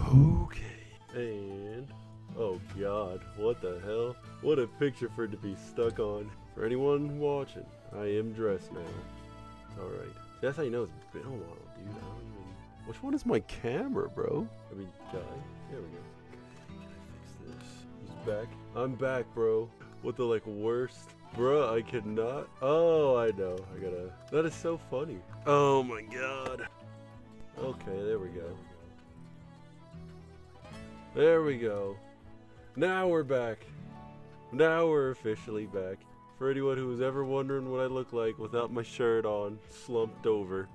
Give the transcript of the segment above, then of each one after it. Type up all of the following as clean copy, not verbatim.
Okay. And, oh god, what the hell? What a picture for it to be stuck on. For anyone watching, I am dressed now. Alright. That's how you know it's been a while, dude. I don't even... Which one is my camera, bro? I mean, guy. There we go. Can I fix this? He's back. I'm back, bro. With the, like, worst... Bruh, I cannot... Oh, I know. I gotta... That is so funny. Oh, my god. Okay, there we go. There we go. Now we're back. Now we're officially back. For anyone who was ever wondering what I look like without my shirt on, slumped over.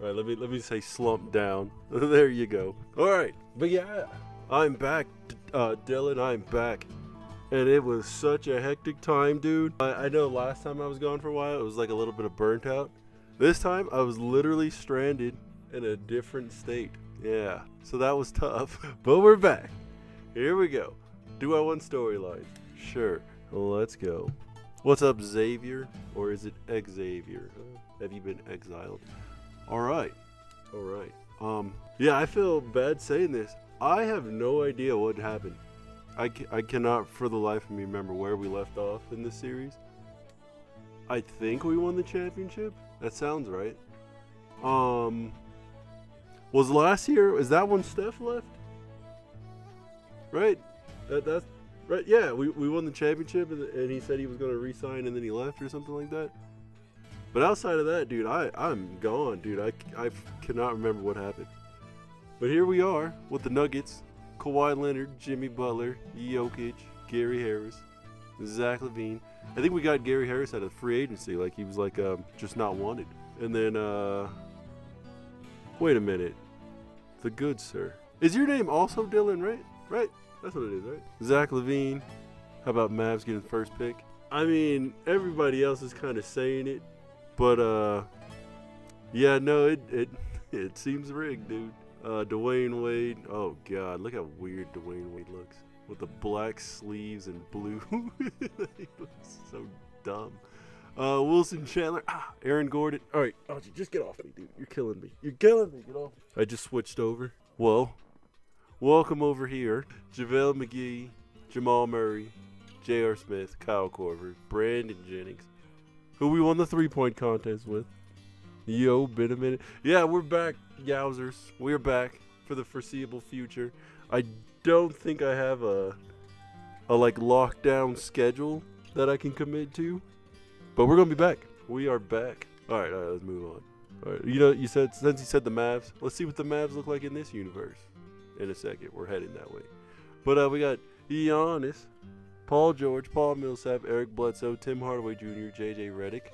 Alright, let me say slumped down. There you go. Alright, but yeah, I'm back, Dylan, I'm back. And it was such a hectic time, dude. I know last time I was gone for a while, it was like a little bit of burnt out. This time, I was literally stranded in a different state. Yeah, so that was tough, but we're back. Here we go. Do I want storylines? Sure, let's go. What's up, Xavier? Or is it Xavier? Have you been exiled? Alright. Yeah, I feel bad saying this. I have no idea what happened. I cannot for the life of me remember where we left off in this series. I think we won the championship? That sounds right. Was last year, is that when Steph left? Right? That's right. Yeah, we won the championship and he said he was going to re-sign and then he left or something like that. But outside of that, dude, I'm gone, dude. I cannot remember what happened. But here we are with the Nuggets. Kawhi Leonard, Jimmy Butler, Jokic, Gary Harris, Zach LaVine. I think we got Gary Harris out of free agency. Like, he was like just not wanted. And then, wait a minute. The good sir. Is your name also Dylan, right? Right? That's what it is, right? Zach LaVine. How about Mavs getting first pick? I mean, everybody else is kind of saying it. But, yeah, no, it seems rigged, dude. Dwayne Wade. Oh, God. Look how weird Dwayne Wade looks. With the black sleeves and blue. He looks so dumb. Wilson Chandler. Aaron Gordon. All right, Archie, just get off me, dude. You're killing me. You're killing me. Get off. I just switched over. Well, welcome over here. JaVale McGee, Jamal Murray, J.R. Smith, Kyle Korver, Brandon Jennings, who we won the three-point contest with. Yo, been a minute. Yeah, we're back, Yowzers. We're back for the foreseeable future. I don't think I have a like lockdown schedule that I can commit to. But we're going to be back. We are back. All right, let's move on. All right, you know, since you said the Mavs, let's see what the Mavs look like in this universe. In a second, we're heading that way. But we got Giannis, Paul George, Paul Millsap, Eric Bledsoe, Tim Hardaway Jr., J.J. Redick.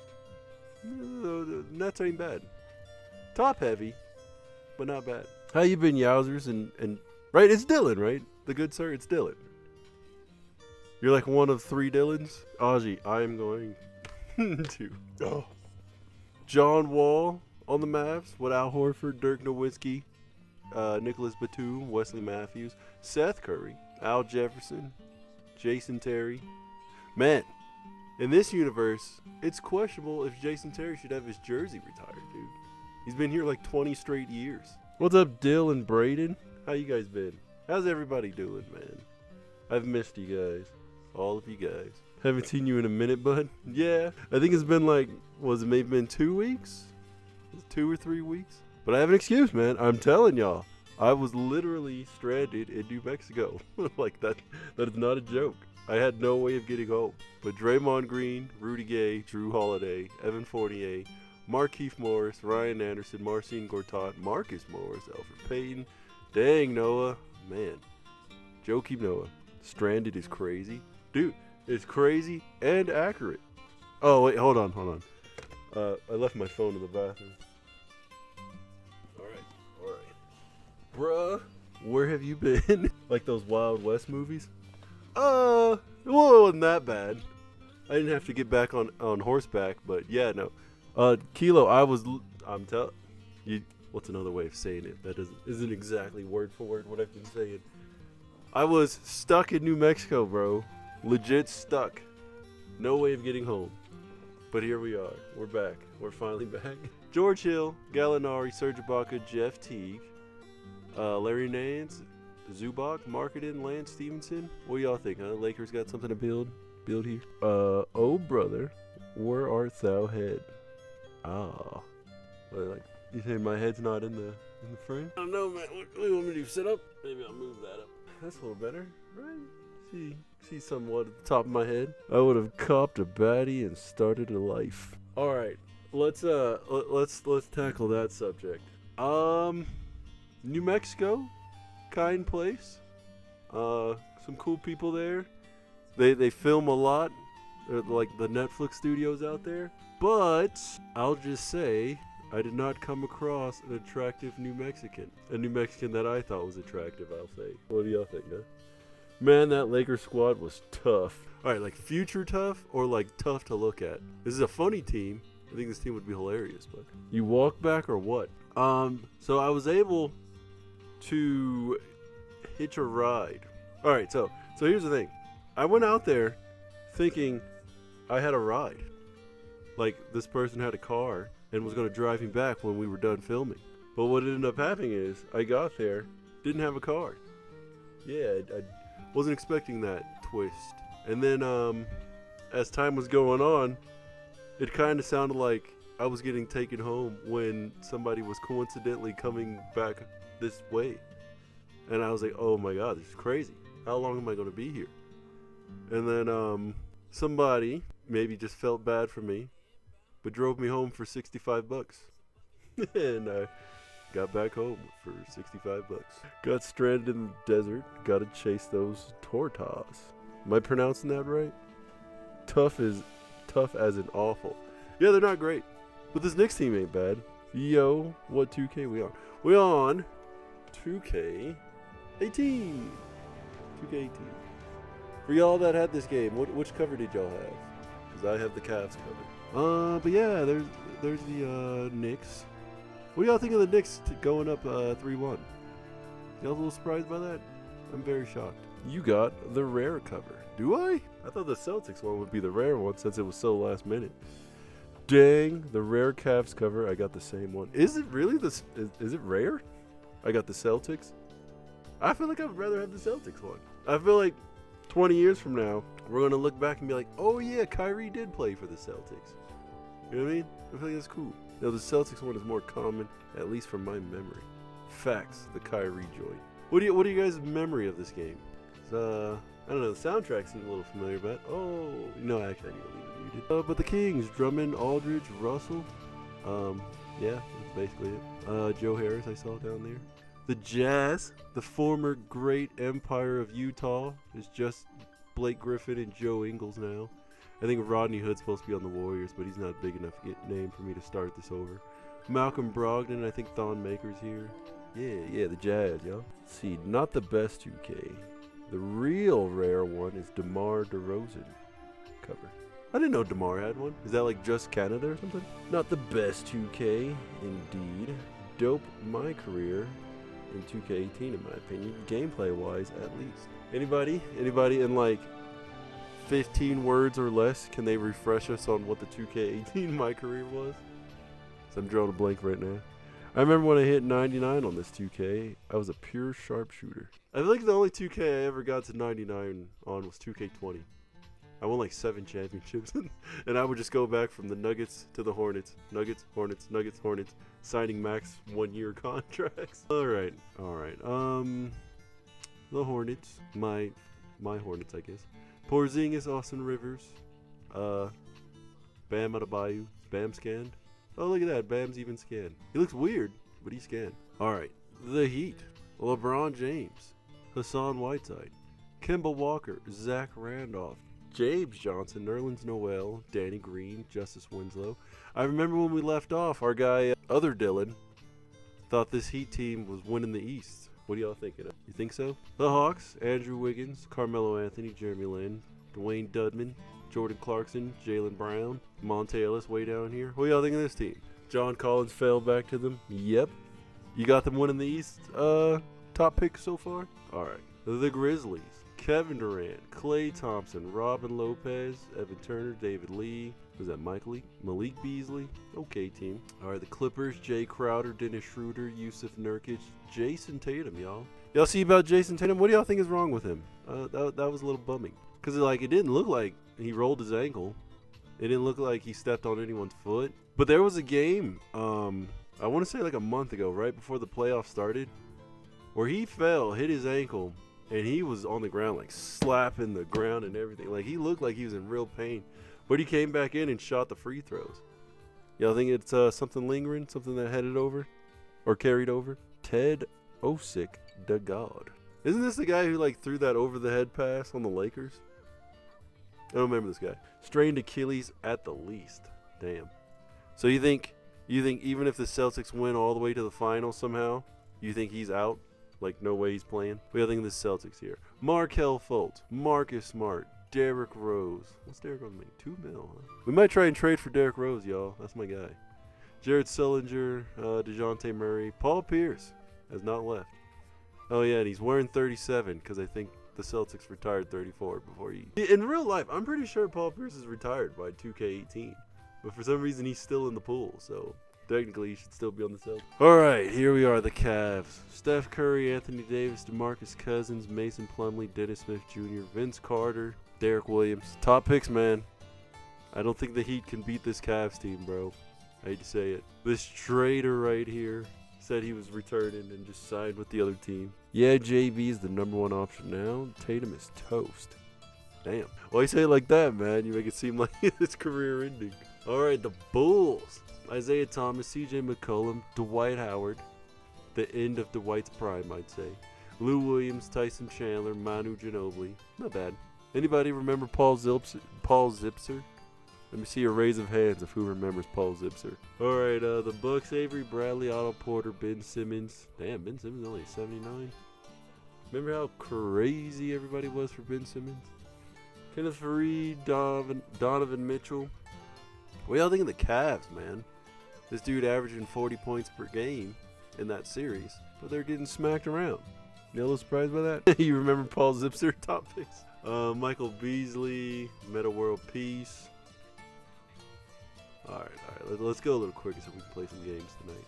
The Nets ain't bad. Top heavy, but not bad. How you been, Yowzers? And right, it's Dylan, right? The good sir, it's Dylan. You're like one of three Dylans. Ozzy, I am going to. Oh. John Wall on the Mavs with Al Horford, Dirk Nowitzki, Nicholas Batum, Wesley Matthews, Seth Curry, Al Jefferson, Jason Terry. Man, in this universe, it's questionable if Jason Terry should have his jersey retired, dude. He's been here like 20 straight years. What's up, Dill and Braden? How you guys been? How's everybody doing, man? I've missed you guys. All of you guys. Haven't seen you in a minute, bud. Yeah, I think it's been like, was it maybe been 2 weeks? 2 or 3 weeks? But I have an excuse, man. I'm telling y'all. I was literally stranded in New Mexico. Like, that is not a joke. I had no way of getting home. But Draymond Green, Rudy Gay, Drew Holiday, Evan Fournier, Markieff Morris, Ryan Anderson, Marcin Gortat, Marcus Morris, Elfrid Payton. Dang, Noah. Man. Joakim Noah. Stranded is crazy. Dude, it's crazy and accurate. Oh, wait, hold on. I left my phone in the bathroom. All right. Bruh, where have you been? Like those Wild West movies? Well, it wasn't that bad. I didn't have to get back on horseback, but yeah, no. Kilo, I'm telling you, what's another way of saying it? That isn't exactly word for word what I've been saying. I was stuck in New Mexico, bro. Legit stuck. No way of getting home. But here we are. We're back. We're finally back. George Hill, Gallinari, Serge Ibaka, Jeff Teague, Larry Nance, Zubac, Marketing, Lance Stevenson. What do y'all think, huh? Lakers got something to build here? Oh brother, where art thou head? Ah. Like, you saying my head's not in the frame? I don't know, man. What do you want me to do? Sit up? Maybe I'll move that up. That's a little better, right? See somewhat at the top of my head. I would have copped a baddie and started a life. All right, let's tackle that subject. New Mexico, kind place. Some cool people there. They film a lot. They're like the Netflix studios out there. But I'll just say, I did not come across an attractive New Mexican. A New Mexican that I thought was attractive, I'll say. What do y'all think, huh? Man, that Lakers squad was tough. Alright, like future tough or like tough to look at? This is a funny team. I think this team would be hilarious, but you walk back or what? So I was able to hitch a ride. Alright, so here's the thing. I went out there thinking I had a ride. Like, this person had a car and was going to drive me back when we were done filming. But what ended up happening is, I got there, didn't have a car. Yeah, I wasn't expecting that twist. And then, as time was going on, it kind of sounded like I was getting taken home when somebody was coincidentally coming back this way. And I was like, oh my god, this is crazy. How long am I going to be here? And then, somebody maybe just felt bad for me, but drove me home for $65. And I got back home for $65. Got stranded in the desert. Got to chase those tortas. Am I pronouncing that right? Tough as in awful. Yeah, they're not great. But this Knicks team ain't bad. Yo, what 2K we on? We on 2K18. 2K18. For y'all that had this game, which cover did y'all have? Because I have the Cavs cover. But yeah, there's the Knicks. What do y'all think of the Knicks going up 3-1? Y'all a little surprised by that? I'm very shocked. You got the rare cover. Do I? I thought the Celtics one would be the rare one since it was so last minute. Dang, the rare Cavs cover. I got the same one. Is it really is it rare? I got the Celtics. I feel like I would rather have the Celtics one. I feel like 20 years from now, we're going to look back and be like, oh yeah, Kyrie did play for the Celtics. You know what I mean? I feel like that's cool. Now, the Celtics one is more common, at least from my memory. Facts, the Kyrie joint. What are you guys' memory of this game? I don't know, the soundtrack seemed a little familiar, but no, actually I need to leave it muted. But the Kings, Drummond, Aldridge, Russell. Yeah, that's basically it. Joe Harris I saw down there. The Jazz, the former great empire of Utah, is just Blake Griffin and Joe Ingles now. I think Rodney Hood's supposed to be on the Warriors, but he's not a big enough name for me to start this over. Malcolm Brogdon, I think Thon Maker's here. Yeah, the Jazz, y'all. See, not the best 2K. The real rare one is DeMar DeRozan cover. I didn't know DeMar had one. Is that like just Canada or something? Not the best 2K, indeed. Dope my career in 2K18 in my opinion, gameplay-wise at least. Anybody in like 15 words or less, can they refresh us on what the 2K18 my career was? So I'm drawing a blank right now. I remember when I hit 99 on this 2K, I was a pure sharpshooter. I feel like the only 2K I ever got to 99 on was 2K20. I won like 7 championships, and I would just go back from the Nuggets to the Hornets. Nuggets, Hornets, Nuggets, Hornets, signing max 1-year contracts. All right. The Hornets, my Hornets, I guess. Porzingis, Austin Rivers, Bam Adebayo. Bam scanned. Oh, look at that. Bam's even scanned. He looks weird, but he's scanned. All right. The Heat. LeBron James. Hassan Whiteside. Kemba Walker. Zach Randolph. James Johnson. Nerlens Noel. Danny Green. Justice Winslow. I remember when we left off, our guy, other Dylan, thought this Heat team was winning the East. What do y'all think of it? You think so? The Hawks. Andrew Wiggins. Carmelo Anthony. Jeremy Lin. Dwayne Dudman. Jordan Clarkson, Jaylen Brown, Monte Ellis way down here. What do y'all think of this team? John Collins fell back to them. Yep. You got them winning the East top pick so far? All right. The Grizzlies. Kevin Durant, Klay Thompson, Robin Lopez, Evan Turner, David Lee, Who's that, Malik Beasley? Okay, team. All right, the Clippers, Jay Crowder, Dennis Schroeder, Yusuf Nurkic, Jason Tatum, y'all. Y'all see about Jason Tatum? What do y'all think is wrong with him? That was a little bumming. Because, like, it didn't look like he rolled his ankle. It didn't look like he stepped on anyone's foot. But there was a game, I want to say like a month ago, right before the playoffs started, where he fell, hit his ankle, and he was on the ground, like, slapping the ground and everything. Like, he looked like he was in real pain. But he came back in and shot the free throws. Y'all think it's something lingering, something that headed over or carried over? Ted Osick, the God. Isn't this the guy who, like, threw that over-the-head pass on the Lakers? I don't remember this guy. Strained Achilles at the least. Damn. So you think even if the Celtics win all the way to the finals somehow, you think he's out? Like, no way he's playing? What do you think of the Celtics here? Markelle Fultz, Marcus Smart, Derrick Rose. What's Derrick Rose make? $2 million, huh? We might try and trade for Derrick Rose, y'all. That's my guy. Jared Sullinger, DeJounte Murray. Paul Pierce has not left. Oh, yeah, and he's wearing 37 because I think the Celtics retired 34 before he... In real life, I'm pretty sure Paul Pierce is retired by 2K18. But for some reason, he's still in the pool, so technically he should still be on the Celtics. All right, here we are, the Cavs. Steph Curry, Anthony Davis, DeMarcus Cousins, Mason Plumlee, Dennis Smith Jr., Vince Carter, Derek Williams. Top picks, man. I don't think the Heat can beat this Cavs team, bro. I hate to say it. This trader right here said he was returning and just signed with the other team. Yeah, JB is the #1 option now. Tatum is toast. Damn. Why you say it like that, man? You make it seem like it's career ending. All right, the Bulls. Isaiah Thomas, CJ McCollum, Dwight Howard. The end of Dwight's prime, I'd say. Lou Williams, Tyson Chandler, Manu Ginobili. Not bad. Anybody remember Paul Zipser? Let me see a raise of hands of who remembers Paul Zipser. All right, the Bucks, Avery Bradley, Otto Porter, Ben Simmons. Damn, Ben Simmons only 79. Remember how crazy everybody was for Ben Simmons? Kenneth Faried, Donovan Mitchell. What y'all think of the Cavs, man? This dude averaging 40 points per game in that series, but they're getting smacked around. You a little surprised by that? You remember Paul Zipser top picks? Michael Beasley, Meta World Peace. All right. Let's go a little quicker so we can play some games tonight.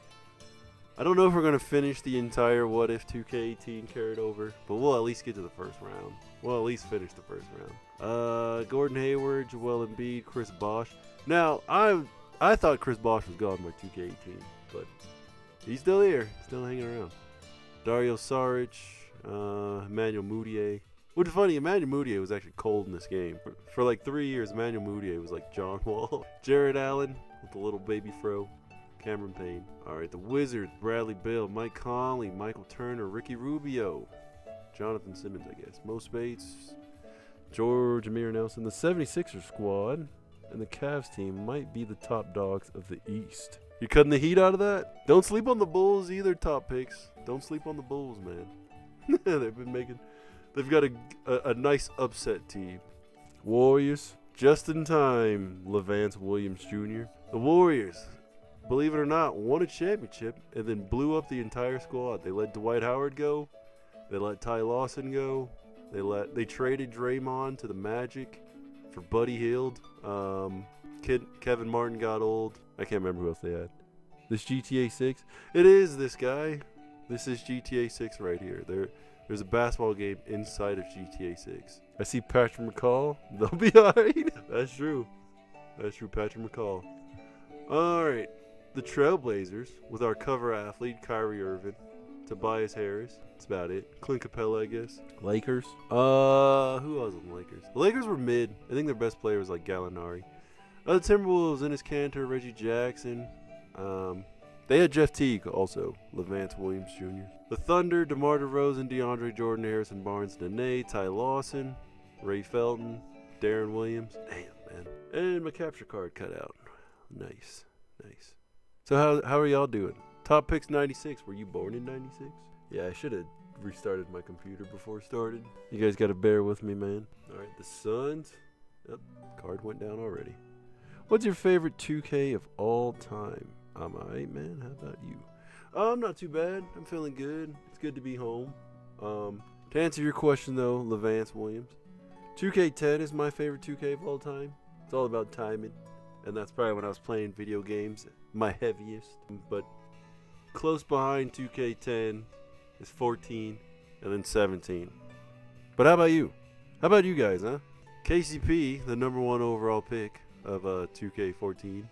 I don't know if we're going to finish the entire What If 2K18 carried over, but we'll at least get to the first round. We'll at least finish the first round. Gordon Hayward, Joel Embiid, Chris Bosh. Now, I thought Chris Bosh was gone by 2K18, but he's still here, still hanging around. Dario Saric, Emmanuel Mudiay. Which is funny, Emmanuel Mudiay was actually cold in this game. For like 3 years, Emmanuel Mudiay was like John Wall. Jared Allen with the little baby fro. Cameron Payne. All right, the Wizards, Bradley Beal, Mike Conley, Michael Turner, Ricky Rubio, Jonathan Simmons, I guess. Mo Spates, George Amir Nelson. The 76ers squad and the Cavs team might be the top dogs of the East. You cutting the heat out of that? Don't sleep on the Bulls either, top picks. Don't sleep on the Bulls, man. They've got a nice upset team. Warriors, just in time, Levance Williams Jr. The Warriors, believe it or not, won a championship and then blew up the entire squad. They let Dwight Howard go. They let Ty Lawson go. They traded Draymond to the Magic for Buddy Hield. Kevin Martin got old. I can't remember who else they had. This GTA 6. It is this guy. This is GTA 6 right here. There's a basketball game inside of GTA 6. I see Patrick McCall. They'll be alright. That's true. Patrick McCall. Alright. The Trailblazers with our cover athlete, Kyrie Irving. Tobias Harris. That's about it. Clint Capella, I guess. Lakers. Who else on the Lakers? The Lakers were mid. I think their best player was like Gallinari. The Timberwolves, Enes Kanter, Reggie Jackson. They had Jeff Teague also. Levance Williams Jr. The Thunder, DeMar DeRozan, DeAndre Jordan, Harrison Barnes, Nene, Ty Lawson, Ray Felton, Darren Williams. Damn, man. And my capture card cut out. Nice. So how are y'all doing? Top picks 96. Were you born in 96? Yeah, I should have restarted my computer before it started. You guys got to bear with me, man. All right, the Suns. Yep, card went down already. What's your favorite 2K of all time? I'm alright, man. How about you? I'm not too bad. I'm feeling good. It's good to be home. To answer your question, though, Levance Williams. 2K10 is my favorite 2K of all time. It's all about timing. and that's probably when I was playing video games, my heaviest. But close behind 2K10 is 14, and then 17. But how about you? How about you guys, huh? KCP, the number 1 overall pick of 2K14.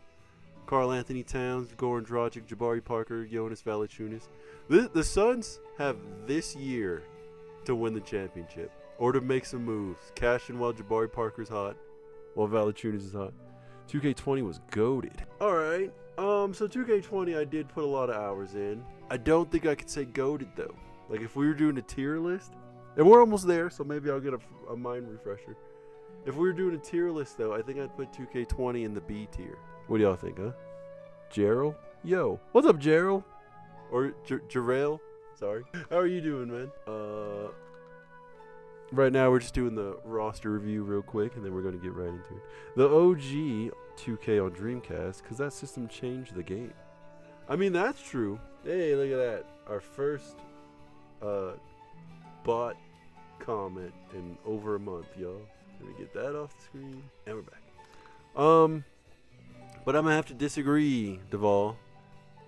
Karl Anthony Towns, Goran Dragic, Jabari Parker, Jonas Valanciunas. The Suns have this year to win the championship or to make some moves. Cash in while Jabari Parker's hot, while Valanciunas is hot. 2K20 was goated. All right. So 2K20, I did put a lot of hours in. I don't think I could say goated though. Like if we were doing a tier list, and we're almost there, so maybe I'll get a mind refresher. If we were doing a tier list though, I think I'd put 2K20 in the B tier. What do y'all think, huh? Gerald? Yo. What's up, Gerald? Or Jarrell? Sorry. How are you doing, man? Right now we're just doing the roster review real quick, and then we're going to get right into it. The OG 2K on Dreamcast, because that system changed the game. I mean, that's true. Hey, look at that. Our first bot comment in over a month, y'all. Let me get that off the screen. And we're back. But I'm going to have to disagree, Duvall.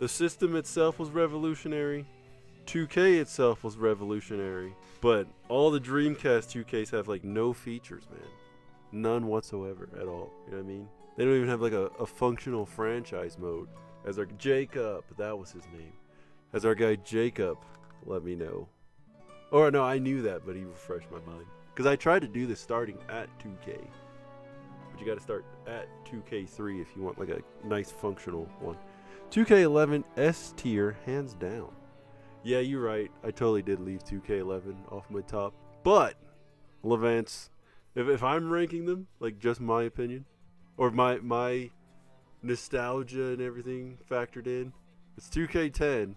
The system itself was revolutionary. 2K itself was revolutionary. But all the Dreamcast 2Ks have like no features, man. None whatsoever at all. You know what I mean? They don't even have like a functional franchise mode. As our Jacob, that was his name. As our guy Jacob let me know. Or no, I knew that, but he refreshed my mind. Because I tried to do this starting at 2K. But you got to start at 2K3 if you want like a nice functional one. 2K11 S tier, hands down. Yeah, you're right. I totally did leave 2K11 off my top. But, Levance, if I'm ranking them, like just my opinion, or my nostalgia and everything factored in, it's 2K10,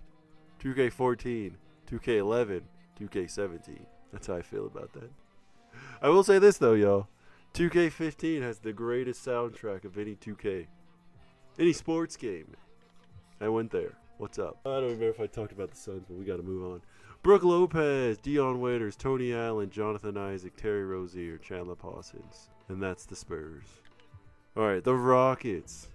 2K14, 2K11, 2K17. That's how I feel about that. I will say this though, y'all. 2K15 has the greatest soundtrack of any 2K. Any sports game. I went there. What's up? I don't remember if I talked about the Suns, but we got to move on. Brooke Lopez, Dion Waiters, Tony Allen, Jonathan Isaac, Terry Rozier, Chandler Parsons. And that's the Spurs. All right, the Rockets.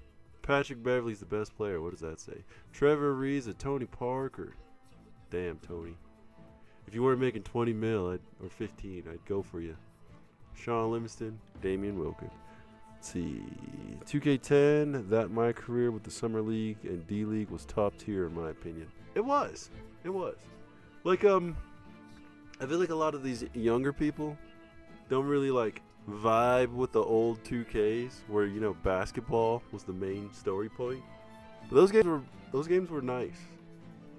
Patrick Beverly's the best player. What does that say? Trevor Ariza, Tony Parker. Damn, Tony. If you weren't making 20 mil or 15, I'd go for you. Sean Livingston, Damian Wilkin. Let's see. 2K10, that my career with the Summer League and D League was top tier in my opinion. It was. Like, I feel like a lot of these younger people don't really like vibe with the old 2Ks where, you know, basketball was the main story point. But those games were nice.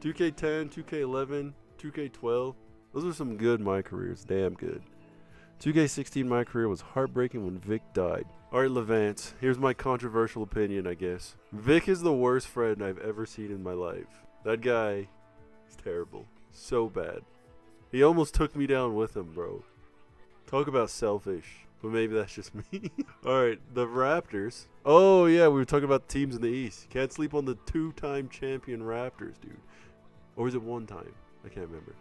2K10, 2K11, 2K12, those are some good my careers, damn good. 2K16 my career was heartbreaking when Vic died. Alright, Levance, here's my controversial opinion, I guess. Vic is the worst friend I've ever seen in my life. That guy is terrible. So bad. He almost took me down with him, bro. Talk about selfish. But maybe that's just me. Alright, the Raptors. Oh yeah, we were talking about the teams in the East. Can't sleep on the 2-time champion Raptors, dude. Or was it 1 time? I can't remember.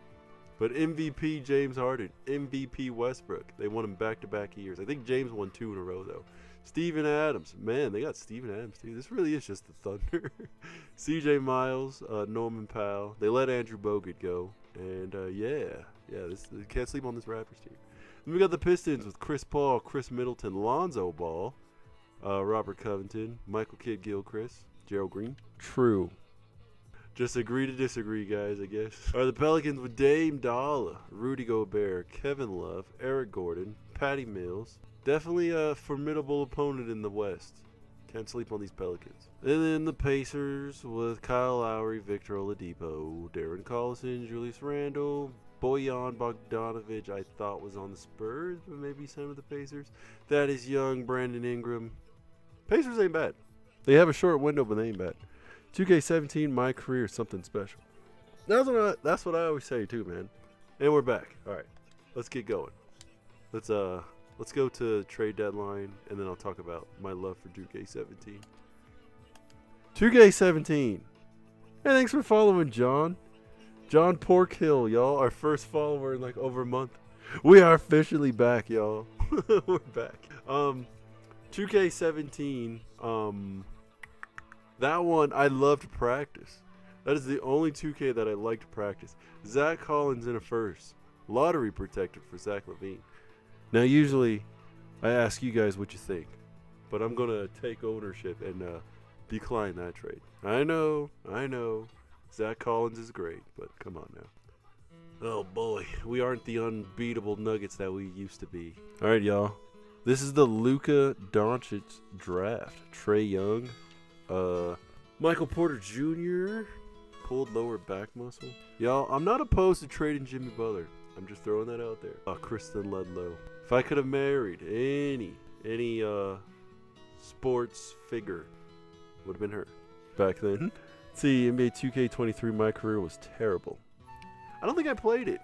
But MVP James Harden, MVP Westbrook. They won him back-to-back years. I think James won 2 in a row, though. Steven Adams. Man, they got Steven Adams, too. This really is just the Thunder. CJ Miles, Norman Powell. They let Andrew Bogut go. And, they can't sleep on this Raptors team. Then we got the Pistons with Chris Paul, Chris Middleton, Lonzo Ball, Robert Covington, Michael Kidd-Gilchrist, Gerald Green. True. Just agree to disagree, guys, I guess. All right, the Pelicans with Dame Dollar, Rudy Gobert, Kevin Love, Eric Gordon, Patty Mills. Definitely a formidable opponent in the West. Can't sleep on these Pelicans. And then the Pacers with Kyle Lowry, Victor Oladipo, Darren Collison, Julius Randle, Bojan Bogdanovic, I thought was on the Spurs, but maybe some of the Pacers. That is Young, Brandon Ingram. Pacers ain't bad. They have a short window, but they ain't bad. 2K17, my career is something special. That's what I always say too, man. And we're back. All right, let's get going. Let's go to trade deadline, and then I'll talk about my love for 2K17. 2K17. Hey, thanks for following, John. John Porkhill, y'all, our first follower in like over a month. We are officially back, y'all. We're back. 2K17, that one I love to practice. That is the only 2K that I like to practice. Zach Collins in a first. Lottery protected for Zach LaVine. Now, usually, I ask you guys what you think. But I'm going to take ownership and decline that trade. I know. Zach Collins is great, but come on now. Oh, boy. We aren't the unbeatable Nuggets that we used to be. All right, y'all. This is the Luka Doncic draft. Trae Young. Michael Porter Jr. Pulled lower back muscle. Y'all, I'm not opposed to trading Jimmy Butler. I'm just throwing that out there. Kristen Ledlow. If I could have married any sports figure, would have been her back then. See, NBA 2K23, my career was terrible. I don't think I played it.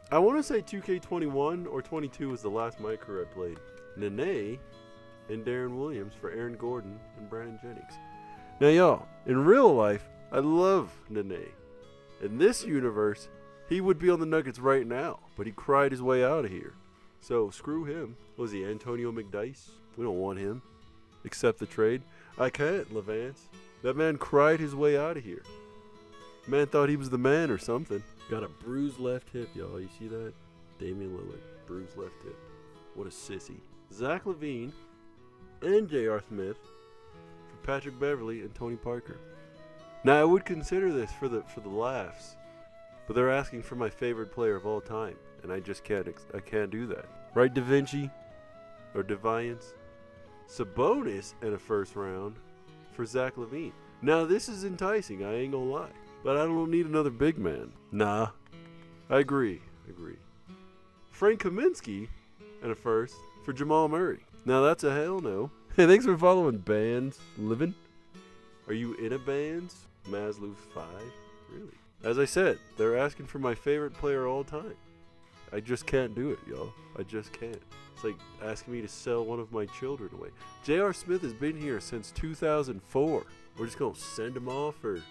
I want to say 2K21 or 22 was the last my career I played. Nene and Darren Williams for Aaron Gordon and Brandon Jennings. Now, y'all, in real life, I love Nene. In this universe, he would be on the Nuggets right now, but he cried his way out of here. So, screw him. Was he Antonio McDice? We don't want him. Accept the trade. I can't, Levance. That man cried his way out of here. Man thought he was the man or something. Got a bruised left hip, y'all. You see that? Damian Lillard. Bruised left hip. What a sissy. Zach LaVine and J.R. Smith for Patrick Beverly and Tony Parker. Now, I would consider this for the laughs, but they're asking for my favorite player of all time, and I just can't do that. Right, Da Vinci? Or Deviance? Sabonis in a first round for Zach LaVine. Now, this is enticing, I ain't gonna lie, but I don't need another big man. Nah, I agree. Frank Kaminsky and a first for Jamal Murray. Now, that's a hell no. Hey, thanks for following Bands Living. Are you in a Bands? Maslow 5? Really? As I said, they're asking for my favorite player all time. I just can't do it, y'all. I just can't. It's like asking me to sell one of my children away. J.R. Smith has been here since 2004. We're just going to send him off for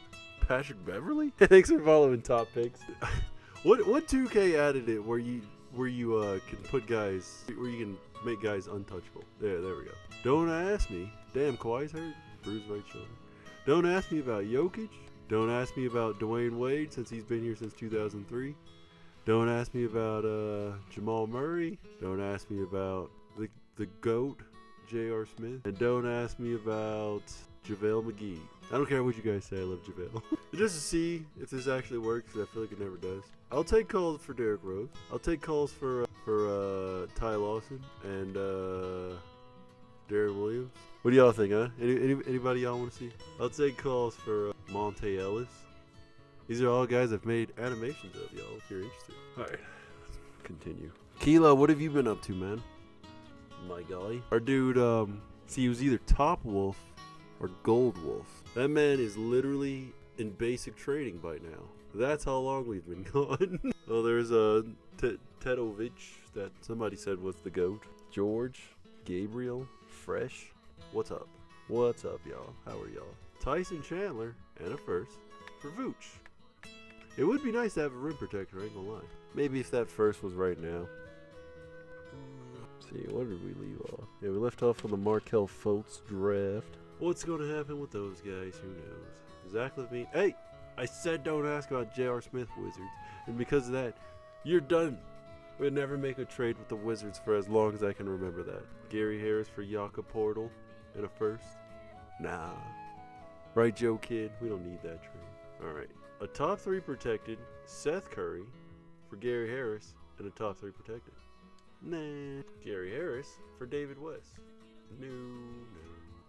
Patrick Beverly? Thanks for following Top Picks. What 2K added it where you can put guys, where you can make guys untouchable? There we go. Don't ask me. Damn, Kawhi's hurt. Bruised right shoulder. Don't ask me about Jokic. Don't ask me about Dwayne Wade since he's been here since 2003. Don't ask me about Jamal Murray. Don't ask me about the GOAT, J.R. Smith. And don't ask me about JaVale McGee. I don't care what you guys say, I love JaVale. Just to see if this actually works, because I feel like it never does. I'll take calls for Derrick Rose. I'll take calls for Ty Lawson and Darren Williams. What do y'all think, huh? Anybody y'all want to see? I'll take calls for Monte Ellis. These are all guys I've made animations of, y'all, if you're interested. All right, let's continue. Kilo, what have you been up to, man? My guy. Our dude, he was either Top Wolf or Gold Wolf. That man is literally in basic training by now. That's how long we've been gone. Oh, there's a Tedovic that somebody said was the GOAT. George, Gabriel, Fresh. What's up? What's up, y'all? How are y'all? Tyson Chandler and a first for Vooch. It would be nice to have a rim protector, I ain't gonna lie. Maybe if that first was right now. Let's see, what did we leave off? Yeah, we left off on the Markelle Fultz draft. What's gonna happen with those guys? Who knows? Zach LaVine. Hey! I said don't ask about J.R. Smith Wizards. And because of that, you're done. We'll never make a trade with the Wizards for as long as I can remember that. Gary Harris for Jakob Portal and a first? Nah. Right, Joe Kidd? We don't need that trade. Alright. A top 3 protected Seth Curry for Gary Harris and a top 3 protected. Nah. Gary Harris for David West. No.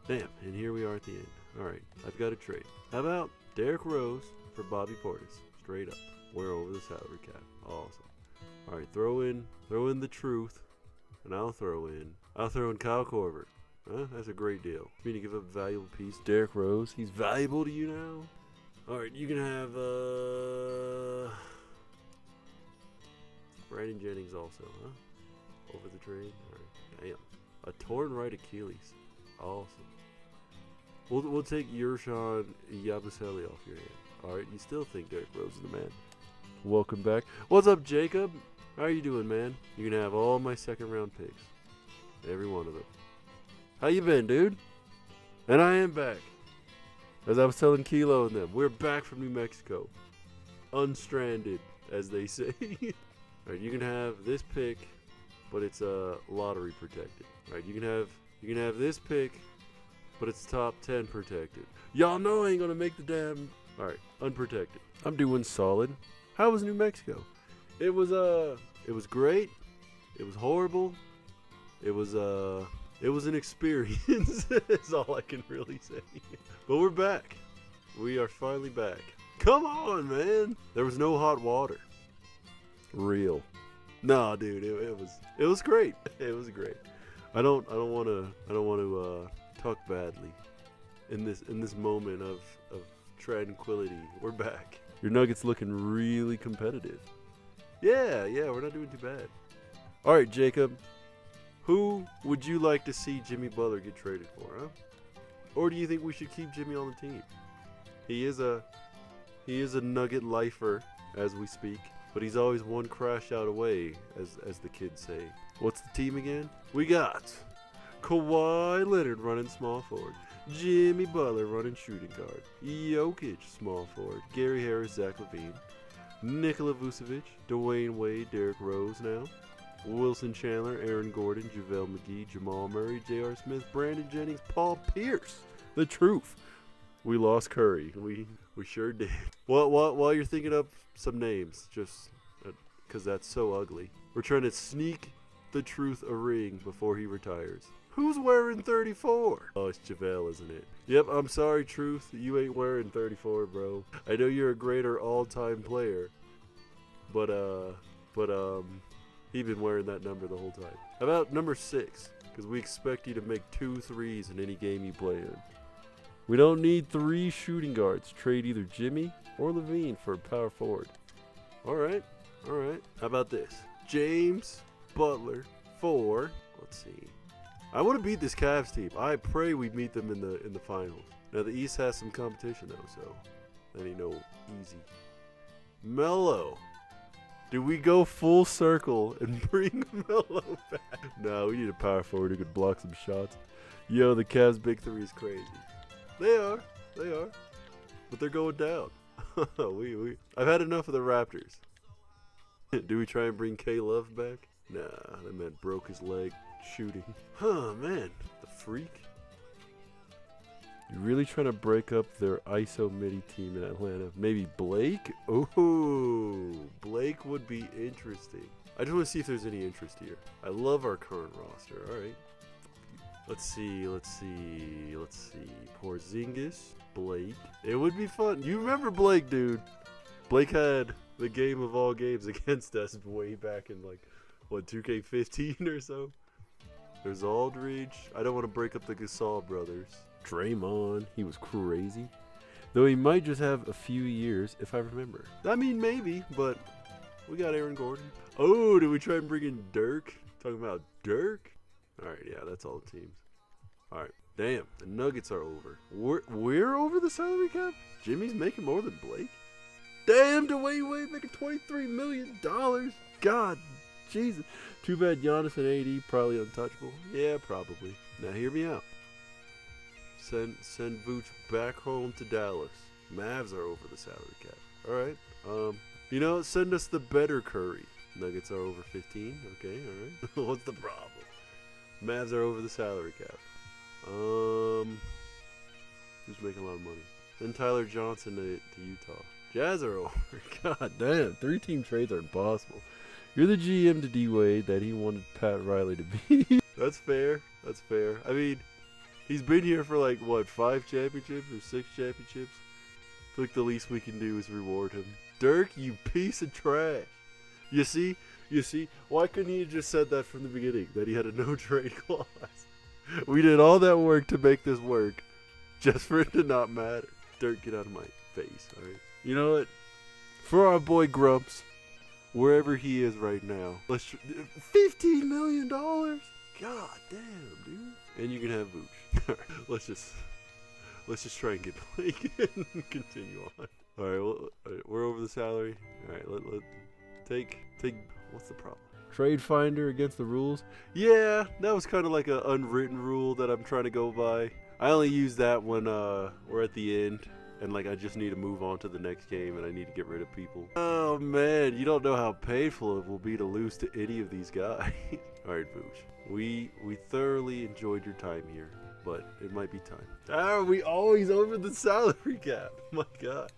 Damn, and here we are at the end. Alright, I've got a trade. How about Derrick Rose for Bobby Portis? Straight up. We're over the salary cap. Awesome. Alright, throw in the truth. And I'll throw in Kyle Korver. Huh? That's a great deal. You mean to give up a valuable piece? Derrick Rose, he's valuable to you now? Alright, you can have Brandon Jennings also, huh? Over the trade? Alright. Damn. A torn right Achilles. Awesome. We'll take Yershon Yabusele off your hand. Alright, you still think Derrick Rose is the man. Welcome back. What's up, Jacob? How are you doing, man? You can have all my second round picks. Every one of them. How you been, dude? And I am back. As I was telling Kilo and them, we're back from New Mexico. Unstranded, as they say. Alright, you can have this pick, but it's lottery protected. Alright, you can have this pick, but it's top 10 protected. Y'all know I ain't gonna make the damn. Alright, unprotected. I'm doing solid. How was New Mexico? It was great. It was horrible. It was an experience. Is all I can really say. But we're back. We are finally back. Come on, man. There was no hot water. Real. Nah, dude, it was great. It was great. I don't want to talk badly in this moment of tranquility. We're back. Your Nuggets looking really competitive. Yeah, we're not doing too bad. All right, Jacob. Who would you like to see Jimmy Butler get traded for, huh? Or do you think we should keep Jimmy on the team? He is a Nugget lifer as we speak, but he's always one crash out away, as the kids say. What's the team again? We got Kawhi Leonard running small forward, Jimmy Butler running shooting guard, Jokic small forward, Gary Harris, Zach LaVine, Nikola Vucevic, Dwayne Wade, Derrick Rose now, Wilson Chandler, Aaron Gordon, JaVale McGee, Jamal Murray, J.R. Smith, Brandon Jennings, Paul Pierce. The truth. We lost Curry. We sure did. While you're thinking up some names, just because that's so ugly, we're trying to sneak the truth a ring before he retires. Who's wearing 34? Oh, it's JaVale, isn't it? Yep, I'm sorry, Truth. You ain't wearing 34, bro. I know you're a greater all-time player, but he been wearing that number the whole time. How about number 6? Because we expect you to make 2 threes in any game you play in. We don't need 3 shooting guards. Trade either Jimmy or LaVine for a power forward. All right. How about this? James Butler for, let's see. I want to beat this Cavs team. I pray we meet them in the finals. Now the East has some competition though, so that ain't no easy. Melo. Do we go full circle and bring Melo back? No, we need a power forward who could block some shots. Yo, the Cavs' big 3 is crazy. They are. But they're going down. I've had enough of the Raptors. Do we try and bring K-Love back? Nah, that man broke his leg shooting. Man. The freak. You really trying to break up their ISO midi team in Atlanta? Maybe Blake? Ooh, Blake would be interesting. I just want to see if there's any interest here. I love our current roster. All right. Let's see. Porzingis, Blake. It would be fun. You remember Blake, dude. Blake had the game of all games against us way back in 2K15 or so. There's Aldridge. I don't want to break up the Gasol brothers. Draymond, he was crazy. Though he might just have a few years, if I remember. I mean, maybe, but we got Aaron Gordon. Oh, did we try and bring in Dirk? Talking about Dirk? All right, yeah, that's all the teams. All right, damn, the Nuggets are over. We're over the salary cap? Jimmy's making more than Blake? Damn, Dwayne Wade making $23 million. God, Jesus. Too bad Giannis and AD probably untouchable. Yeah, probably. Now hear me out. Send Vooch back home to Dallas. Mavs are over the salary cap. All right. Send us the better Curry. Nuggets are over 15. Okay, all right. What's the problem? Mavs are over the salary cap. Who's making a lot of money? Send Tyler Johnson to Utah. Jazz are over. God damn, 3-team trades are impossible. You're the GM to D-Wade that he wanted Pat Riley to be. That's fair. I mean, he's been here for 5 championships or 6 championships? I feel like the least we can do is reward him. Dirk, you piece of trash. You see? Why couldn't he have just said that from the beginning, that he had a no-trade clause? We did all that work to make this work, just for it to not matter. Dirk, get out of my face, all right? You know what? For our boy Grumps, wherever he is right now, $15 million? God damn, dude. And you can have Vooch. All right, let's just try and get Blake and continue on. All right, we're over the salary. All right, let take. What's the problem? Trade finder against the rules. Yeah, that was kind of like an unwritten rule that I'm trying to go by. I only use that when we're at the end and like I just need to move on to the next game and I need to get rid of people. Oh man, you don't know how painful it will be to lose to any of these guys. All right, Bosh. We thoroughly enjoyed your time here, but it might be time. Ah, we always over the salary cap. My God.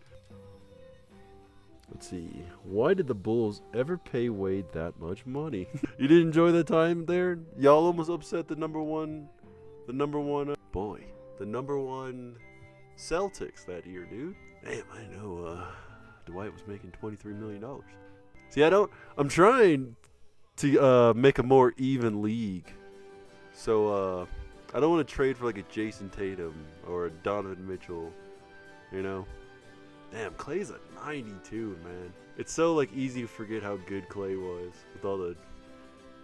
Let's see. Why did the Bulls ever pay Wade that much money? You didn't enjoy that time there? Y'all almost upset the number one Celtics that year, dude. Damn, I know Dwight was making $23 million. See, I'm trying to make a more even league. So I don't want to trade for like a Jason Tatum or a Donovan Mitchell, you know? Damn, Clay's a 92, man. It's so like easy to forget how good Clay was with all the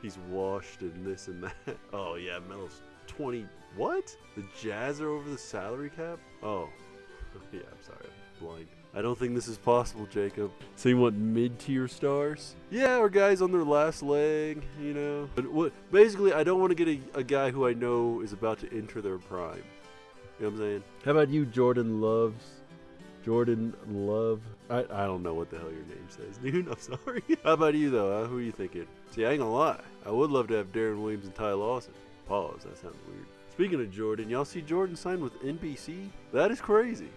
he's washed and this and that. Oh yeah, Melo's 20. What? The Jazz are over the salary cap? Oh, yeah. I'm sorry, I'm blind. I don't think this is possible, Jacob. So you want mid-tier stars? Yeah, or guys on their last leg, you know. But basically, I don't want to get a guy who I know is about to enter their prime. You know what I'm saying? How about you, Jordan Love? I don't know what the hell your name says, dude. I'm sorry. How about you, though? Who are you thinking? See, I ain't gonna lie. I would love to have Darren Williams and Ty Lawson. Pause. That sounds weird. Speaking of Jordan, y'all see Jordan signed with NBC? That is crazy.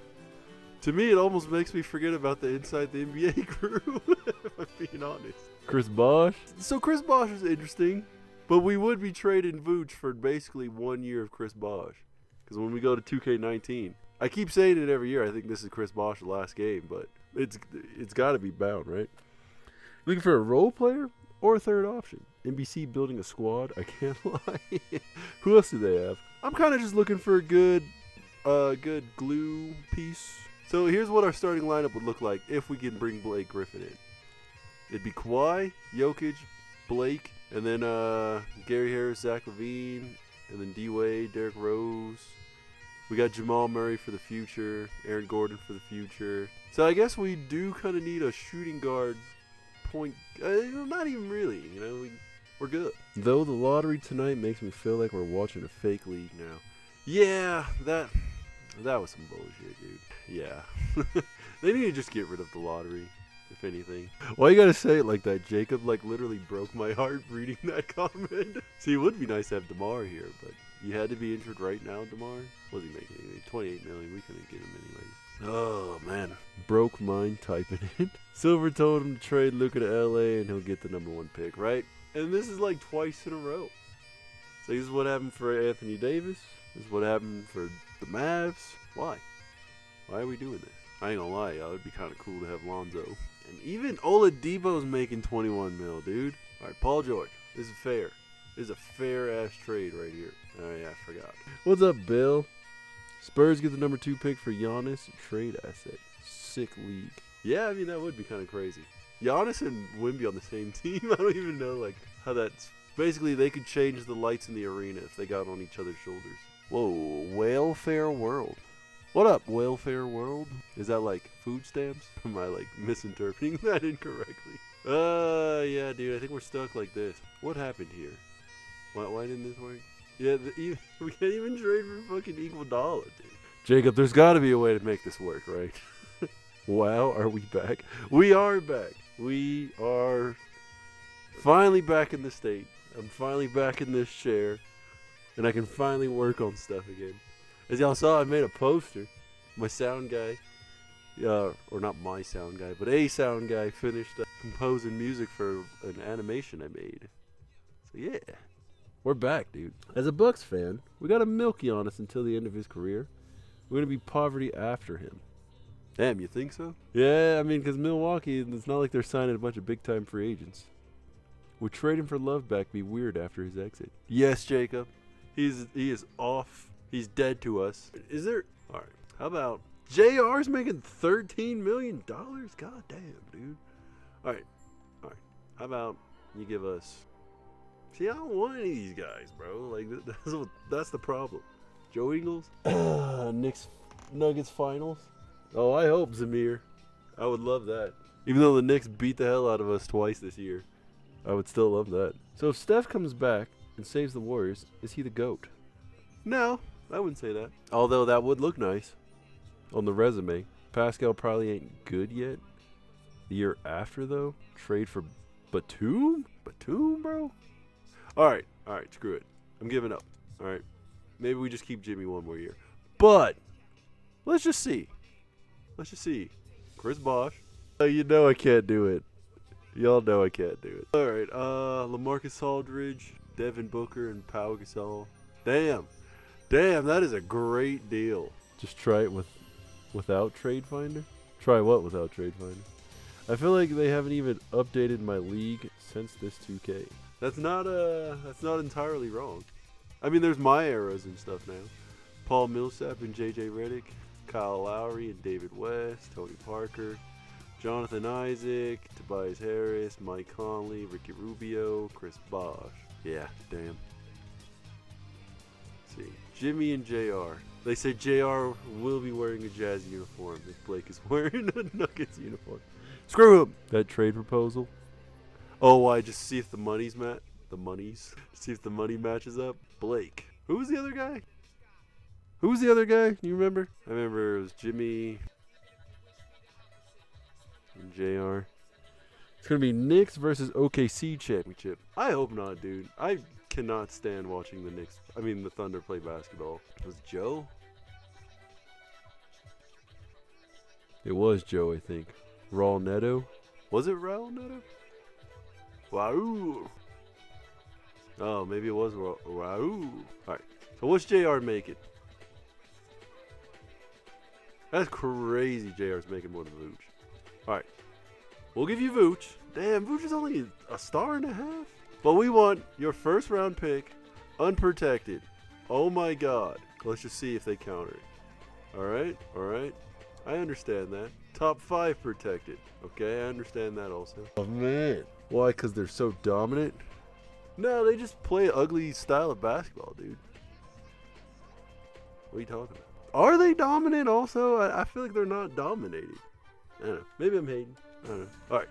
To me, it almost makes me forget about the Inside the NBA crew, if I'm being honest. Chris Bosh? So Chris Bosh is interesting, but we would be trading Vooch for basically 1 year of Chris Bosh. Because when we go to 2K19, I keep saying it every year, I think this is Chris Bosh's last game, but it's got to be bound, right? Looking for a role player or a third option? NBC building a squad? I can't lie. Who else do they have? I'm kind of just looking for a good glue piece. So here's what our starting lineup would look like if we can bring Blake Griffin in. It'd be Kawhi, Jokic, Blake, and then Gary Harris, Zach LaVine, and then D-Wade, Derrick Rose. We got Jamal Murray for the future, Aaron Gordon for the future. So I guess we do kind of need a shooting guard point. Not even really, you know, we're good. Though the lottery tonight makes me feel like we're watching a fake league now. Yeah, that was some bullshit, dude. Yeah. They need to just get rid of the lottery, if anything. Why you gotta say it like that, Jacob? Like, literally broke my heart reading that comment. See, it would be nice to have DeMar here, but you had to be injured right now, DeMar? What's he making anyway? $28 million. We couldn't get him anyways. Oh, man. Broke mine typing it. Silver told him to trade Luka to LA and he'll get the #1 pick, right? And this is like twice in a row. So this is what happened for Anthony Davis. This is what happened for the Mavs. Why? Why are we doing this? I ain't gonna lie, y'all. It'd be kind of cool to have Lonzo. And even Oladipo's making 21 mil, dude. All right, Paul George. This is fair. This is a fair-ass trade right here. Oh, yeah, I forgot. What's up, Bill? Spurs get the #2 pick for Giannis. Trade asset. Sick league. Yeah, I mean, that would be kind of crazy. Giannis and Wemby on the same team? I don't even know, like, how that's... Basically, they could change the lights in the arena if they got on each other's shoulders. Whoa, Welfare World. What up, Welfare World? Is that, like, food stamps? Am I, like, misinterpreting that incorrectly? Yeah, dude, I think we're stuck like this. What happened here? Why didn't this work? Yeah, we can't even trade for fucking $1, dude. Jacob, there's got to be a way to make this work, right? Wow, are we back? We are back. We are finally back in the state. I'm finally back in this chair, and I can finally work on stuff again. As y'all saw, I made a poster. My sound guy, or not my sound guy, but a sound guy finished composing music for an animation I made. So yeah. We're back, dude. As a Bucks fan, we got a Milky on us until the end of his career. We're going to be poverty after him. Damn, you think so? Yeah, I mean, because Milwaukee, it's not like they're signing a bunch of big-time free agents. Would trading for Love back be weird after his exit? Yes, Jacob. He is off. He's dead to us. Is there... All right. How about... JR's making $13 million? God damn, dude. All right. How about you give us... See, I don't want any of these guys, bro. Like, that's the problem. Joe Ingles? Knicks Nuggets finals? Oh, I hope, Zamir. I would love that. Even though the Knicks beat the hell out of us twice this year. I would still love that. So if Steph comes back and saves the Warriors, is he the GOAT? No, I wouldn't say that. Although that would look nice on the resume. Pascal probably ain't good yet. The year after, though, trade for Batum? Batum, bro? All right, screw it. I'm giving up. All right, maybe we just keep Jimmy one more year. But let's just see. Chris Bosh. You know I can't do it. Y'all know I can't do it. All right, LaMarcus Aldridge, Devin Booker, and Pau Gasol. Damn, that is a great deal. Just try it without Trade Finder? Try what without Trade Finder? I feel like they haven't even updated my league since this 2K. That's not entirely wrong. I mean, there's my eras and stuff now. Paul Millsap and JJ Redick, Kyle Lowry and David West, Tony Parker, Jonathan Isaac, Tobias Harris, Mike Conley, Ricky Rubio, Chris Bosh. Yeah, damn. Let's see, Jimmy and JR. They say JR will be wearing a Jazz uniform if Blake is wearing a Nuggets uniform. Screw him. That trade proposal. Oh, why? Just see if the money matches up. Blake. Who was the other guy? You remember? I remember it was Jimmy and JR. It's going to be Knicks versus OKC championship. I hope not, dude. I cannot stand watching the Thunder play basketball. Was it Joe? It was Joe, I think. Raul Neto? Was it Raul Neto? Wow. Oh, maybe it was Wow. Alright. So what's JR making? That's crazy. JR's making more than Vooch. Alright. We'll give you Vooch. Damn, Vooch is only a star and a half. But we want your first round pick, unprotected. Oh my god. Let's just see if they counter it. Alright. I understand that. Top 5 protected. Okay, I understand that also. Oh man. Why? Because they're so dominant? No, they just play an ugly style of basketball, dude. What are you talking about? Are they dominant also? I feel like they're not dominating. I don't know. Maybe I'm hating. I don't know. Alright.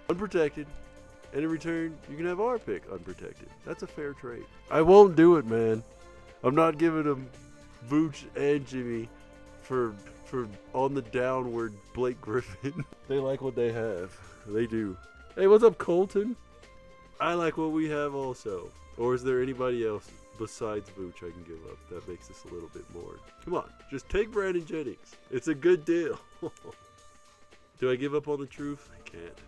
Unprotected. And in return, you can have our pick unprotected. That's a fair trade. I won't do it, man. I'm not giving them Vooch and Jimmy for on the downward Blake Griffin. They like what they have. They do. Hey, what's up, Colton? I like what we have also. Or is there anybody else besides Vooch I can give up that makes this a little bit more? Come on, just take Brandon Jennings. It's a good deal. Do I give up on the truth? I can't.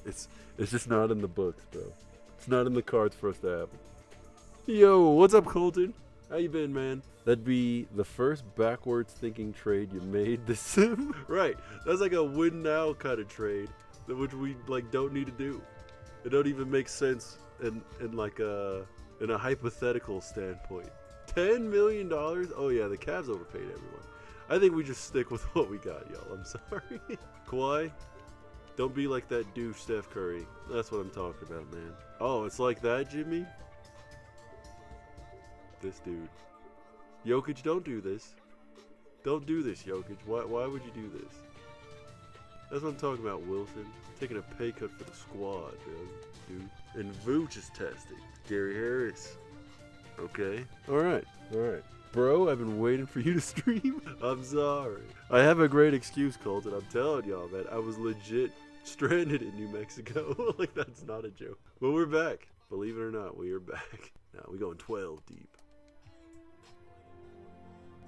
It's just not in the books, bro. It's not in the cards for us to have. Yo, what's up, Colton? How you been, man? That'd be the first backwards thinking trade you made this sim. Right. That's like a win now kind of trade, which we don't need to do. It don't even make sense in a hypothetical standpoint. $10 million? Oh yeah, the Cavs overpaid everyone. I think we just stick with what we got, y'all. I'm sorry. Kawhi, don't be like that douche Steph Curry. That's what I'm talking about, man. Oh, it's like that, Jimmy? This dude. Jokic, don't do this. Don't do this, Jokic. Why would you do this? That's what I'm talking about, Wilson. Taking a pay cut for the squad, dude. And Vooch is testing. Gary Harris. Okay. Alright. Bro, I've been waiting for you to stream. I'm sorry. I have a great excuse, Colton. I'm telling y'all, man. I was legit stranded in New Mexico. That's not a joke. But we're back. Believe it or not, we are back. Now we're going 12 deep.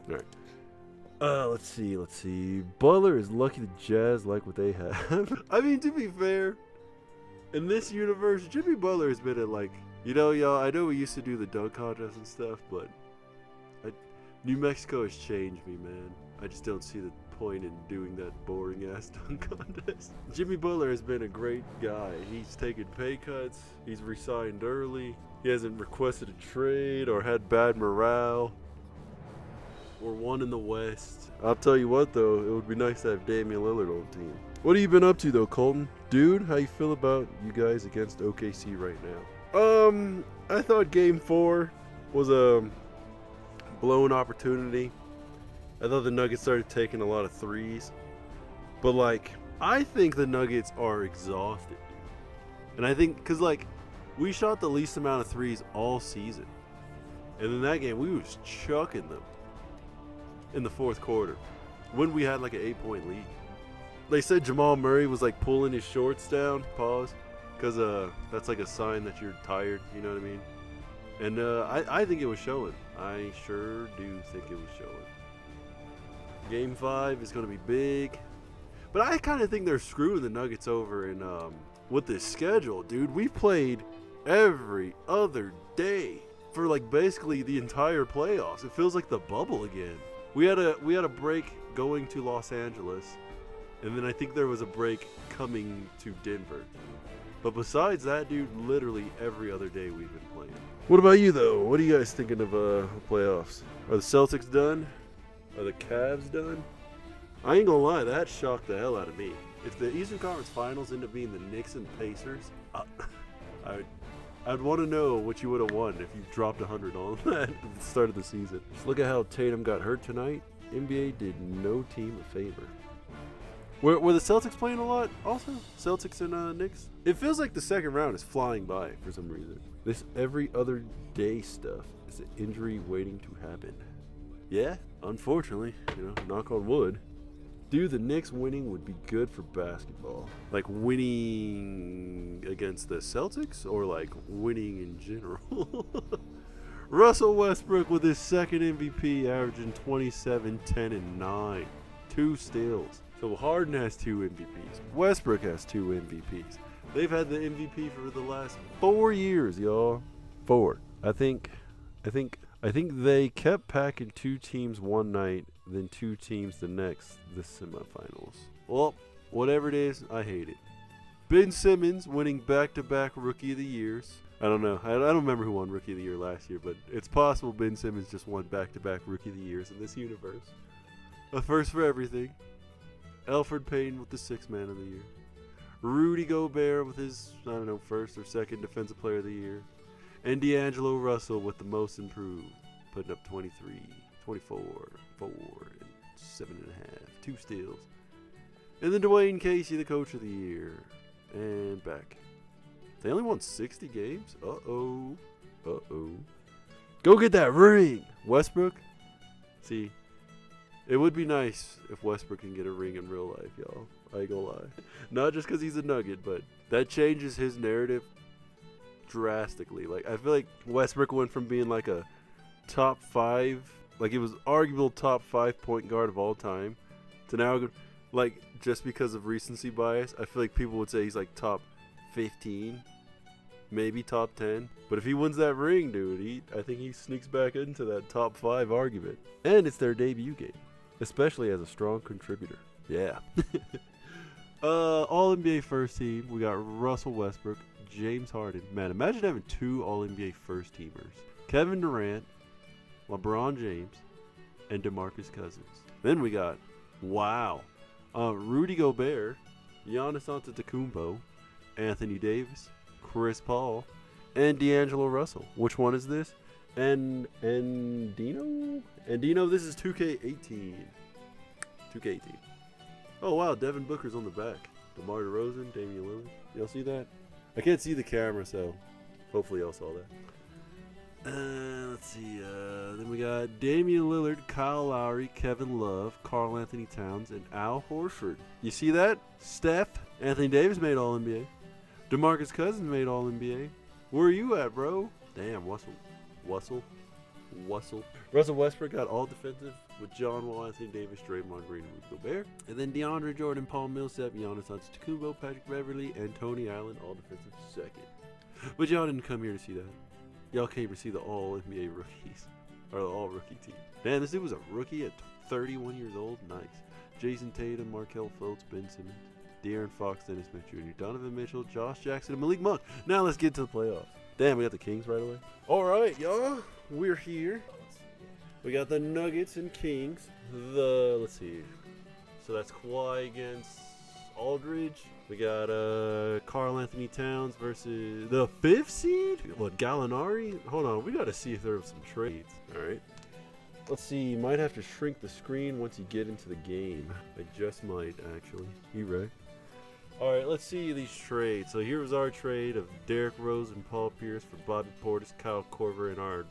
Alright. Let's see. Butler is lucky the Jazz like what they have. I mean, to be fair, in this universe, Jimmy Butler has been at y'all, I know we used to do the dunk contest and stuff, but New Mexico has changed me, man. I just don't see the point in doing that boring ass dunk contest. Jimmy Butler has been a great guy. He's taken pay cuts. He's resigned early. He hasn't requested a trade or had bad morale. Or won in the West. I'll tell you what, though, it would be nice to have Damian Lillard on the team. What have you been up to, though, Colton? Dude, how you feel about you guys against OKC right now? I thought Game 4 was a blown opportunity. I thought the Nuggets started taking a lot of threes. But, I think the Nuggets are exhausted. And I think, because, like, we shot the least amount of threes all season. And in that game, we was chucking them in the fourth quarter when we had, like, an 8-point lead. They said Jamal Murray was, like, pulling his shorts down, pause, because that's, like, a sign that you're tired, you know what I mean? And I think it was showing. I sure do think it was showing. Game 5 is going to be big. But I kind of think they're screwing the Nuggets over in with this schedule, dude. We've played every other day for like basically the entire playoffs. It feels like the bubble again. We had a break going to Los Angeles, and then I think there was a break coming to Denver. But besides that, dude, literally every other day we've been playing. What about you, though? What are you guys thinking of playoffs? Are the Celtics done? Are the Cavs done? I ain't gonna lie, that shocked the hell out of me. If the Eastern Conference Finals end up being the Knicks and Pacers, I'd want to know what you would have won if you dropped 100 on that at the start of the season. Just look at how Tatum got hurt tonight. NBA did no team a favor. Were the Celtics playing a lot also? Celtics and Knicks? It feels like the second round is flying by for some reason. This every other day stuff is an injury waiting to happen. Yeah, unfortunately, knock on wood. Dude, the Knicks winning would be good for basketball. Like winning against the Celtics or like winning in general? Russell Westbrook with his second MVP, averaging 27, 10, and 9. 2 steals. So Harden has 2 MVPs. Westbrook has 2 MVPs. They've had the MVP for the last 4 years, y'all. 4. I think they kept packing 2 teams one night, then 2 teams the next, the semifinals. Well, whatever it is, I hate it. Ben Simmons winning back-to-back Rookie of the Years. I don't know. I don't remember who won Rookie of the Year last year, but it's possible Ben Simmons just won back-to-back Rookie of the Years in this universe. A first for everything. Elfrid Payton with the 6th Man of the Year. Rudy Gobert with his, first or second Defensive Player of the Year. And D'Angelo Russell with the Most Improved, putting up 23, 24, 4, and 7.5. 2 steals. And then Dwayne Casey, the Coach of the Year. And back. They only won 60 games? Uh-oh. Go get that ring, Westbrook. See, it would be nice if Westbrook can get a ring in real life, y'all. I ain't gonna lie. Not just because he's a Nugget, but that changes his narrative drastically. Like, I feel like Westbrook went from being like a top 5, like he was arguable top 5 point guard of all time, to now, like, just because of recency bias, I feel like people would say he's like top 15, maybe top 10. But if he wins that ring, dude, I think he sneaks back into that top 5 argument. And it's their debut game, especially as a strong contributor. Yeah. All-NBA first team, we got Russell Westbrook, James Harden. Man, imagine having 2 All-NBA first teamers. Kevin Durant, LeBron James, and DeMarcus Cousins. Then we got, Rudy Gobert, Giannis Antetokounmpo, Anthony Davis, Chris Paul, and D'Angelo Russell. Which one is this? And Dino, this is 2K18. 2K18. Oh, wow, Devin Booker's on the back. DeMar DeRozan, Damian Lillard. Y'all see that? I can't see the camera, so hopefully y'all saw that. Let's see. Then we got Damian Lillard, Kyle Lowry, Kevin Love, Karl Anthony Towns, and Al Horford. You see that? Steph, Anthony Davis made All-NBA. DeMarcus Cousins made All-NBA. Where are you at, bro? Damn, Russell Westbrook got all defensive with John Wall, Anthony Davis, Draymond Green, and Rudy Gobert. And then DeAndre Jordan, Paul Millsap, Giannis Antetokounmpo, Patrick Beverley, and Tony Allen, all defensive second. But y'all didn't come here to see that. Y'all came to see the all-NBA rookies, or the all-rookie team. Man, this dude was a rookie at 31 years old. Nice. Jason Tatum, Markelle Fultz, Ben Simmons, De'Aaron Fox, Dennis Smith Jr., Donovan Mitchell, Josh Jackson, and Malik Monk. Now let's get to the playoffs. Damn, we got the Kings right away. All right, y'all. We're here. We got the Nuggets and Kings. Let's see. So that's Kawhi against Aldridge. We got Karl Anthony Towns versus the 5th seed. What, Gallinari? Hold on, we got to see if there are some trades. All right. Let's see. You might have to shrink the screen once you get into the game. I just might, actually. You right? All right, let's see these trades. So here was our trade of Derrick Rose and Paul Pierce for Bobby Portis, Kyle Korver, and our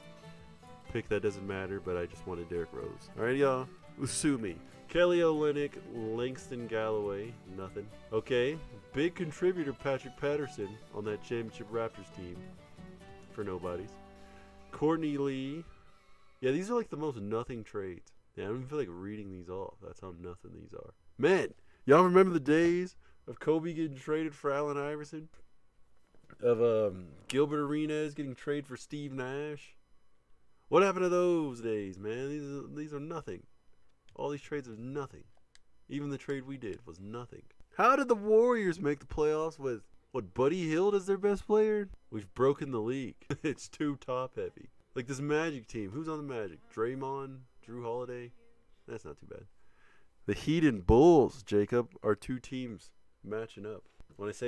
pick that doesn't matter, but I just wanted Derrick Rose. All right, y'all. Usumi. Kelly Olynyk, Langston Galloway, nothing. Okay, big contributor Patrick Patterson on that championship Raptors team for nobodies. Courtney Lee. Yeah, these are like the most nothing trades. Yeah, I don't even feel like reading these off. That's how nothing these are. Man, y'all remember the days of Kobe getting traded for Allen Iverson? Of Gilbert Arenas getting traded for Steve Nash? What happened to those days, man? These are nothing. All these trades are nothing. Even the trade we did was nothing. How did the Warriors make the playoffs with, what, Buddy Hield as their best player? We've broken the league. It's too top heavy. Like this Magic team. Who's on the Magic? Draymond? Drew Holiday? That's not too bad. The Heat and Bulls, Jacob, are two teams matching up. When I say